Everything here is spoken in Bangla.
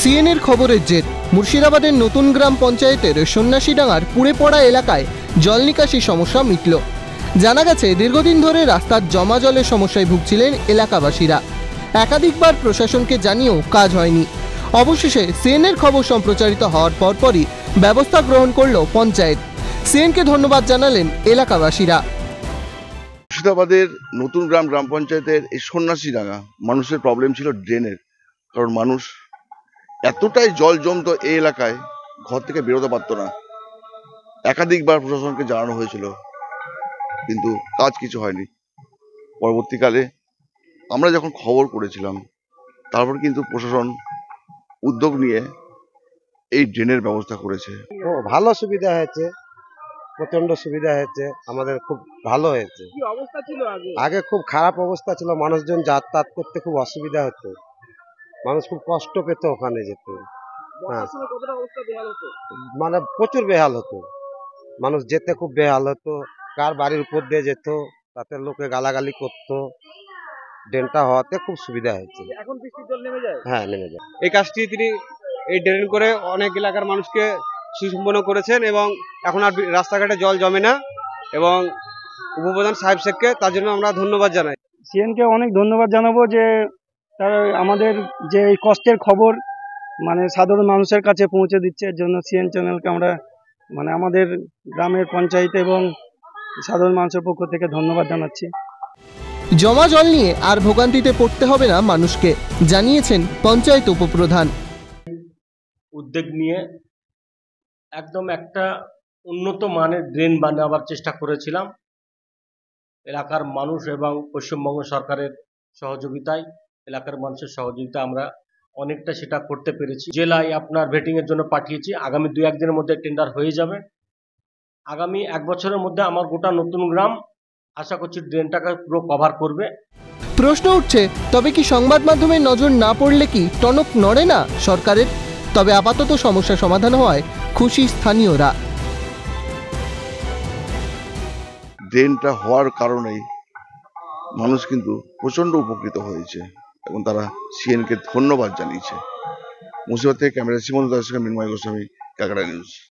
সিএনএর খবরের জের মুর্শিদাবাদের নতুন গ্রাম পঞ্চায়েতের সন্ন্যাসীডাঙ্গার পুড়ে পড়া এলাকায় জল নিকাশি সমস্যা মিটল। জানা গেছে দীর্ঘদিন ধরে রাস্তার জমা জলের সমস্যায় ভুগছিলেন এলাকাবাসীরা। একাধিকবার প্রশাসনকে জানিয়েও কাজ হয়নি। অবশেষে সিএনএর খবর সম্প্রচারিত হওয়ার পরপরই ব্যবস্থা গ্রহণ করল পঞ্চায়েত। সিএনকে ধন্যবাদ জানালেন এলাকাবাসীরা। মুর্শিদাবাদের নতুন গ্রাম পঞ্চায়েতের এই সন্ন্যাসীডাঙ্গা মানুষের প্রবলেম ছিল ড্রেনের, কারণ মানুষ এতটাই জল জমতো এই এলাকায় ঘর থেকে বেরোতে পারতো না। একাধিকবার প্রশাসনকে জানানো হয়েছিল, কিন্তু কাজ কিছু হয়নি। পরবর্তীকালে আমরা যখন খবর করেছিলাম, তারপর কিন্তু প্রশাসন উদ্যোগ নিয়ে এই ড্রেনের ব্যবস্থা করেছে। ভালো সুবিধা হয়েছে, প্রচন্ড সুবিধা হয়েছে, আমাদের খুব ভালো হয়েছে। কি অবস্থা ছিল আগে খুব খারাপ অবস্থা ছিল, মানুষজন যাতায়াত করতে খুব অসুবিধা হতো, মানুষ খুব কষ্ট পেত ওখানে যেতে। হ্যাঁ, মানে প্রচুর বেহাল হতো, মানুষ যেতে খুব বেহাল হতো। কার বাড়ির উপর দিয়ে যেত, তাতে লোকে গালাগালি করতো। ড্রেনটা হওয়াতে খুব সুবিধা হয়েছে। এখন বৃষ্টির জল নেমে যায়? হ্যাঁ, নেমে যায়। এই কাজটি তিনি এই ড্রেন করে অনেক এলাকার মানুষকে সুসম্পন্ন করেছেন এবং এখন আর রাস্তাঘাটে জল জমে না, এবং উপপ্রধান সাহেব শেখকে তার জন্য আমরা ধন্যবাদ জানাই। সিএনকে অনেক ধন্যবাদ জানাবো যে তারা আমাদের যে এই কষ্টের খবর মানে সাধারণ মানুষের কাছে পৌঁছে দিচ্ছে। এর জন্য সিএন চ্যানেলকে আমরা মানে আমাদের গ্রামের পঞ্চায়েত এবং সাধারণ মানুষের পক্ষ থেকে ধন্যবাদ জানাচ্ছি। জমা জল নিয়ে আর ভোগান্তিতে পড়তে হবে না মানুষকে, জানিয়েছেন পঞ্চায়েত উপপ্রধান। উদ্যোগ নিয়ে একদম একটা উন্নত মানের ড্রেন বানাবার চেষ্টা করেছিলাম। এলাকার মানুষ এবং পশ্চিমবঙ্গ সরকারের সহযোগিতায়, এলাকার মানুষের সহযোগিতা আমরা অনেকটা সেটা করতে পেরেছি। জেলায় আপনার ভেটিংয়ের জন্য পাঠিয়েছি, আগামী 2-1 দিনের মধ্যে টেন্ডার হয়ে যাবে। আগামী 1 বছরের মধ্যে আমার গোটা নতুন গ্রাম আশা করছি ড্রেনটাকে পুরো কভার করবে। প্রশ্ন উঠছে, তবে কি সংবাদ মাধ্যমের নজর না পড়লে কি টনক নড়ে না সরকারের? তবে আপাতত সমস্যা সমাধান হওয়ায় খুশি স্থানীয়রা। ড্রেনটা হওয়ার কারণেই মানুষ কিন্তু প্রচন্ড উপকৃত হয়েছে এবং তারা সিএনকে ধন্যবাদ জানিয়েছে। মুর্শিদাবাদ থেকে ক্যামেরা সিমন দাসের সঙ্গে মৃন্ময় গোস্বামী, ক্যালকাটা নিউজ।